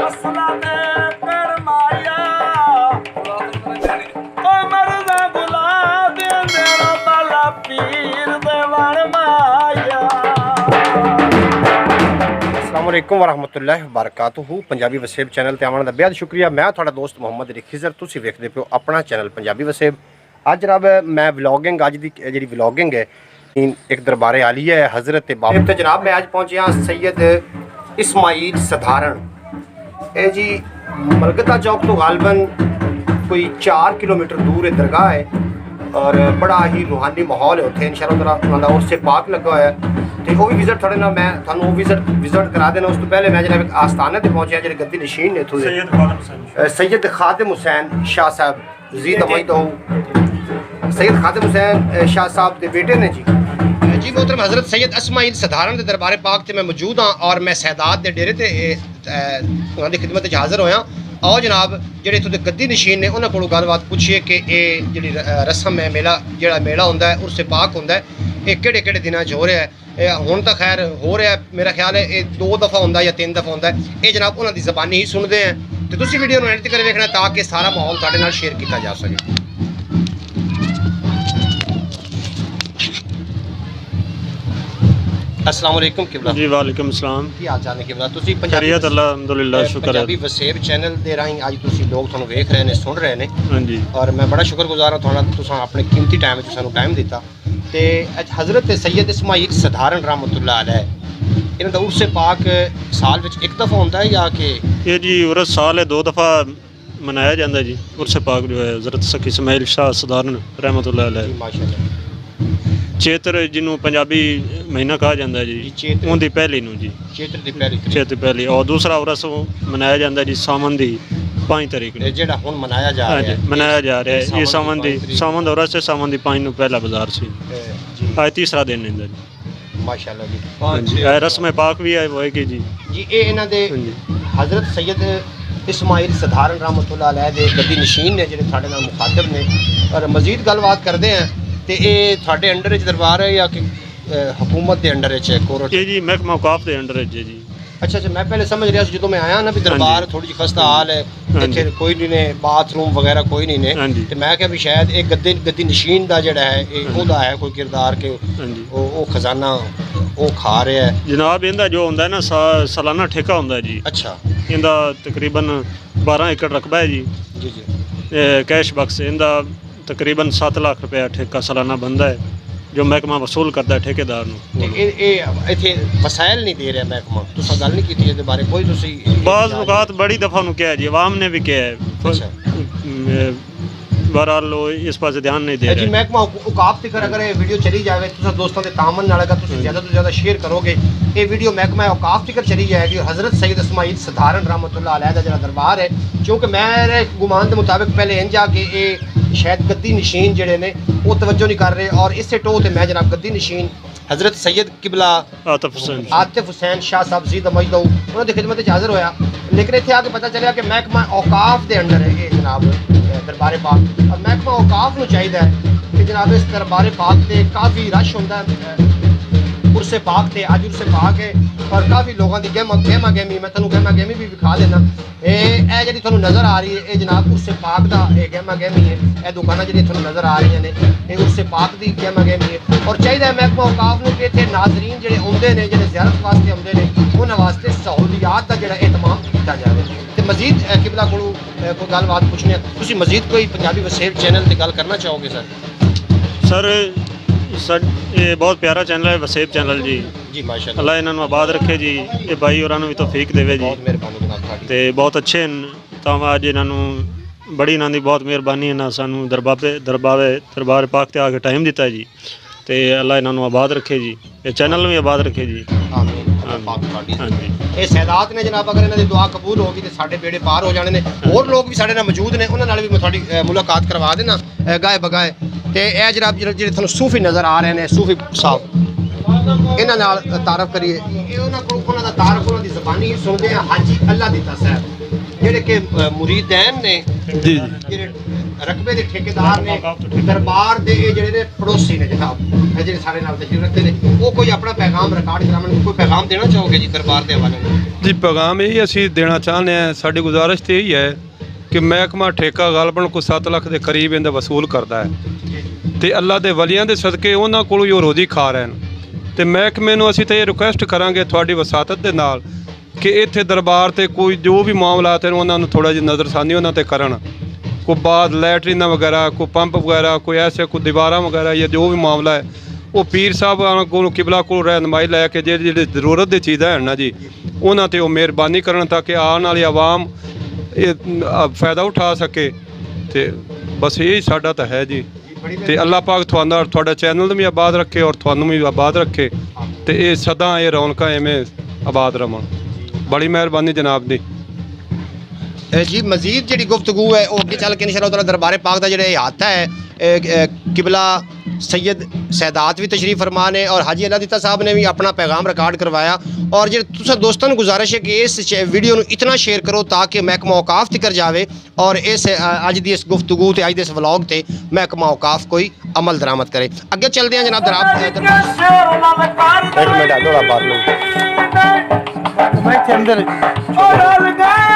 ਅਸਲਾ ਦੇ ਕਰਮਾਇਆ ਓ ਮਰਦਾ ਗੁਲਾ ਦੇ ਮੇਰਾ ਬਾਲਾ ਪੀਰ ਦੇ ਵਣ ਮਾਇਆ। अस्सलाम वालेकुम वरहमतुल्लाहि वबरकातुहू। पंजाबी वसेब चैनल ते आवन दा बेहद शुक्रिया। मैं थोड़ा दोस्त मोहम्मद खिजर, तुसीं वेखदे पियो अपना चैनल पंजाबी वसेब। अज जनाब मैं व्लॉगिंग अज दी जी व्लॉगिंग है एक दरबारे आलिया है हज़रत बाबा ते जनाब मैं अज पहुंचा सैयद इस्माइल सधारण। ये जी मलगता चौक तो गालबन कोई 4 किलोमीटर दूर है दरगाह है और बड़ा ही रूहानी माहौल है उत्थे इंशाअल्लाह ताला उससे पाक लगा हुआ है। तो वो भी विजिट थोड़े ना मैं थानू विजिट करा देना। उस तो पहले मैं जनाब एक आस्थाने ते पहुंचे जेह्ड़े गद्दी नशीन ने इत्थों दे सैयद खादिम हुसैन शाह साहब जी तमईद हो सैयद खादिम हुसैन शाह साहब के बेटे ने जी मोहतरम हज़रत सैयद इस्माइल सधारण के दरबारे पाक से मैं मौजूद हाँ और मैं सैदात के डेरे से उन्होंने खिदमत हाज़र होया। आओ जनाब जेह्ड़े इत्थों दे गद्दी नशीन ने उन्होंने कोलों गलबात पुछिए कि ये जी रस्म है मेला जो मेला होंदा है उर्स पाक होंदा है ये केड़े दिनां च हो रहा है। हुण तां खैर हो रहा है मेरा ख्याल है ये 2 दफ़ा होंदा या 3 दफ़ा होंदा है। ये जनाब उन्होंने दी ज़बानी ही सुनते हैं तो तुसीं वीडियो नूं एंड तक वेखना ताकि सारा माहौल तुहाडे नाल शेयर किया जा सके। अस्सलाम वालेकुम किबला जी वालेकुम अस्सलाम की हाल चाल है किबला तुसीं खैरियत अल्लाह अल्हम्दुलिल्लाह शुक्र है पंजाबी वसेब चैनल दे राहीं अज तुसीं लोग तुहानूं वेख रहे ने सुन रहे ने हाँ जी और मैं बड़ा शुक्रगुजार हाँ तुहाडा अपने कीमती टाइम च सानूं टाइम दिता। तो हज़रत सैयद इस्माइल सधारण रहमतुल्लाह अलैह इन्हां दा उर्स पाक साल विच एक दफ़ा होंदा है या कि ये जी उर्स साल है 2 दफ़ा मनाया जाता है जी। उर्स पाक जो है हज़रत सखी इस्माइल शाह सधारण रहमतुल्लाह अलैह माशाअल्लाह चेत्र जिन्हों पंजाबी महीना कहा जाता है जी चेत्र उनकी पहली नूं जी चेत्र दी पहली चेत्र पहली और दूसरा उर्स मनाया जाता है जी सावन दी 5 तारीख ते जेड़ा हुण मनाया जा हाँ रहा जी है मनाया जा रहा है ये सावन दी 5 सावन दा उर्स है सावन दी 5 नूं पहला बाजार सी जी आज तीसरा दिन है जी माशाअल्लाह जी हाँ जी रस्म पाक भी है होएगी जी जी ये इन्हां दे हाँ जी हज़रत सैयद इस्माइल सधारण रहमतुल्लाह अलैह दे गद्दी नशीन ने जेह्ड़े साडे नाल मुखातब ने और मजीद गलबात करते हैं तो ये थोड़े अंडर दरबार है या कि हुकूमत के अंडर है कोर्ट ये जी महकमा औकाफ के अंडर है जी। अच्छा मैं पहले समझ रहा जो मैं आया ना भी दरबार थोड़ी जी खस्ता हाल है इतने कोई नहीं ने बाथरूम वगैरह कोई नहीं ने तो मैं क्या भी शायद एक गद्दी नशीन का जड़ा है ओहदा है कोई किरदार के वो खजाना वो खा रहा है जनाब इनका जो होंदा है ना सालाना ठेका होंदा है जी। अच्छा इनका तकरीबन 12 एकड़ रकबा है जी जी जी कैश बक्स इनका तकरीबन 7 लाख रुपया ठेका सालाना बनता है जो महकमा वसूल करता है ठेकेदार नूं। इत्थे वसाइल नहीं दे रहा महकमा तुसां गल नहीं कीती इहदे बारे कोई तुसीं बाज़ औकात बड़ी दफ़ा उन्होंने किया है जी अवाम ने भी किया है बहरहाल इस पास ध्यान नहीं दे जी। रहे महकमा औकाफ तक अगर ये वीडियो चली जाए तुसां दोस्तों के तामन नाल अगर तुसीं ज़्यादा तो ज़्यादा शेयर करोगे ये वीडियो महकमा औकाफ तक चली जाएगी। हज़रत सैयद इस्माइल सधारण रहमतुल्लाह अलैह दा जिहड़ा दरबार है क्योंकि मेरे गुमान के मुताबिक पहले इंज आ कि ये शायद गद्दी नशीन जेड़े ने वो तवज्जो नहीं कर रहे और इसे टो ते मैं जनाब गद्दी नशीन हज़रत सैयद किबला आतिफ हुसैन शाह साहब जी तमईद उन्होंने खिदमत हाज़र होया लेकिन इतने आके पता चलिया कि महकमा औकाफ के अंडर है ये जनाब दरबारे पाक और महकमा औकाफ नूं चाहिए कि जनाब इस दरबारे पाक से काफ़ी रश होंदा है उर्से पाक से अज उर्से पाक है और काफ़ी लोगों की गहमा गहमी मैं तुहानूं गहमा गहमी भी विखा देना ये जी तुहानूं नज़र आ रही है ये जनाब उर्से पाक का गहमा गहमी है यह दुकाना जी तुहानूं नज़र आ रही ने ये उर्से पाक की गहमा गहमी है और चाहिए महकमा औकाफ नूं कि इत्थे नाज़रीन जिहड़े आउंदे ने जिहड़े ज़ियारत वास्ते आउंदे ने उन्हां वास्ते सहूलियात का जिहड़ा एहतमाम किया जाए। तो मजीद किबला कोलों कोई गलबात पुछनी तुसीं मजीद कोई पंजाबी वसेब चैनल ते गल करना चाहोगे सर ये बहुत प्यारा चैनल है वसेब चैनल जी जी माशाअल्लाह अल्लाह इन्होंने आबाद रखे जी ये भाई और भी तौफीक देवे जी बहुत मेहरबानी जनाब ते बहुत अच्छे हैं तो अज इन्हों बड़ी इन्हों की बहुत मेहरबानी इन्होंने सानू दरबार पाक ते आके टाइम दिता जी तो अल्लाह इन्हों आबाद रखे जी ये चैनल भी आबाद रखे जी। हाँ जी ये सैदात ने जनाब अगर इन्हों की दुआ कबूल होगी तो साढ़े बेड़े पार हो जाने ने होर लोग भी साढ़े नाल मौजूद ने उन्होंने भी मैं थोड़ी मुलाकात करवा देना गाए बगाए तो यह जनाब जो थोड़ा सूफी नज़र आ रहे हैं सूफी साहब इन्हों नाल तारफ करिए उन्होंने तारफ उन्होंने ज़बानी ही सुनते हैं हाजी अल्लाह दिता साहब जेडे के मुरीदैन ने ਰਕਬੇ ਦੇ ਠੇਕੇਦਾਰ ਨੇ ਦਰਬਾਰ ਦੇ ਇਹ ਜਿਹੜੇ ਨੇ ਪੜੋਸੀ ਨੇ ਜਨਾਬ, ਇਹ ਜਿਹੜੇ ਸਾਡੇ ਨਾਲ ਤਸ਼ਰੀਫ ਰੱਖਦੇ ਨੇ, ਉਹ ਕੋਈ ਆਪਣਾ ਪੈਗਾਮ ਰਿਕਾਰਡ ਕਰਾਉਣ, ਕੋਈ ਪੈਗਾਮ ਦੇਣਾ ਚਾਹੋਗੇ ਜੀ ਦਰਬਾਰ ਦੇ ਹਵਾਲੇ ਨਾਲ? ਜੀ ਪੈਗਾਮ ਇਹ ਅਸੀਂ ਦੇਣਾ ਚਾਹੁੰਦੇ ਹਾਂ, ਸਾਡੀ ਗੁਜ਼ਾਰਿਸ਼ ਤੇ ਇਹੀ ਹੈ ਕਿ ਮਹਿਕਮਾ ਠੇਕਾ ਗਾਲਬਨ ਕੋ 7 ਲੱਖ ਦੇ ਕਰੀਬ ਇਹਦਾ ਵਸੂਲ ਕਰਦਾ ਹੈ ਤੇ ਅੱਲਾ ਦੇ ਵਲੀਆਂ ਦੇ ਸਦਕੇ ਉਹਨਾਂ ਕੋਲੋਂ ਹੀ ਉਹ ਰੋਜ਼ੀ ਖਾ ਰਹੇ ਨੇ। ਤੇ ਮਹਿਕਮੇ ਨੂੰ ਅਸੀਂ ਤਾਂ ਇਹ ਰਿਕੁਐਸਟ ਕਰਾਂਗੇ ਤੁਹਾਡੀ ਵਸਾਤਤ ਦੇ ਨਾਲ ਕਿ ਇੱਥੇ ਦਰਬਾਰ ਤੇ ਕੋਈ ਜੋ ਵੀ ਮਾਮਲਾਤ ਹਨ ਉਹਨਾਂ ਨੂੰ ਥੋੜਾ ਜਿਹਾ ਨਜ਼ਰਸਾਨੀ ਉਹਨਾਂ ਤੇ ਕਰਨ। ਕੋਈ ਬਾਅਦ ਲੈਟਰੀਨਾਂ ਵਗੈਰਾ, ਕੋਈ ਪੰਪ ਵਗੈਰਾ, ਕੋਈ ਐਸੇ ਕੋਈ ਦੀਵਾਰਾਂ ਵਗੈਰਾ ਜਾਂ ਜੋ ਵੀ ਮਾਮਲਾ ਹੈ ਉਹ ਪੀਰ ਸਾਹਿਬ ਕੋਲ ਕਿਬਲਾ ਕੋਲ ਰਹਿਨਮਾਈ ਲੈ ਕੇ ਜਿਹੜੀ ਜ਼ਰੂਰਤ ਦੀ ਚੀਜ਼ਾਂ ਹਨ ਨਾ ਜੀ ਉਹਨਾਂ ਤੇ ਉਹ ਮਿਹਰਬਾਨੀ ਕਰਨ ਤਾਂ ਕਿ ਆਉਣ ਵਾਲੀ ਆਵਾਮ ਇਹ ਫਾਇਦਾ ਉਠਾ ਸਕੇ। ਤੇ ਬਸ ਇਹ ਸਾਡਾ ਤਾਂ ਹੈ ਜੀ। ਤੇ ਅੱਲਾਹ ਪਾਕ ਤੁਹਾਡਾ ਚੈਨਲ ਨੂੰ ਵੀ ਆਬਾਦ ਰੱਖੇ ਔਰ ਤੁਹਾਨੂੰ ਵੀ ਆਬਾਦ ਰੱਖੇ ਤੇ ਇਹ ਸਦਾ ਇਹ ਰੌਣਕਾਂ ਐਵੇਂ ਆਬਾਦ ਰਵਣ। ਬੜੀ ਮਿਹਰਬਾਨੀ ਜਨਾਬ ਦੀ। ਜੀ ਮਜ਼ੀਦ ਜਿਹੜੀ ਗੁਫ਼ਤਗੂ ਹੈ ਉਹ ਅੱਗੇ ਚੱਲ ਕੇ ਇੰਸ਼ਾਅੱਲਾਹ ਤਾਲਾ ਦਰਬਾਰ ਪਾਕ ਦਾ ਜਿਹੜਾ ਇਹਾਤਾ ਹੈ ਕਿਬਲਾ सैयद सैदात भी तशरीफ़ फरमा ने और हाजी अलादीता साहब ने भी अपना पैगाम रिकॉर्ड करवाया। और जो तुसा दोस्तों को गुजारिश है कि इस वीडियो को इतना शेयर करो ताकि महकमा औकाफ तक जावे और इस अज की इस गुफ्तगू ते अज दे इस व्लॉग ते महकमा औकाफ कोई अमल दरामद करे। अगे चलते हैं जनाब एक मिनट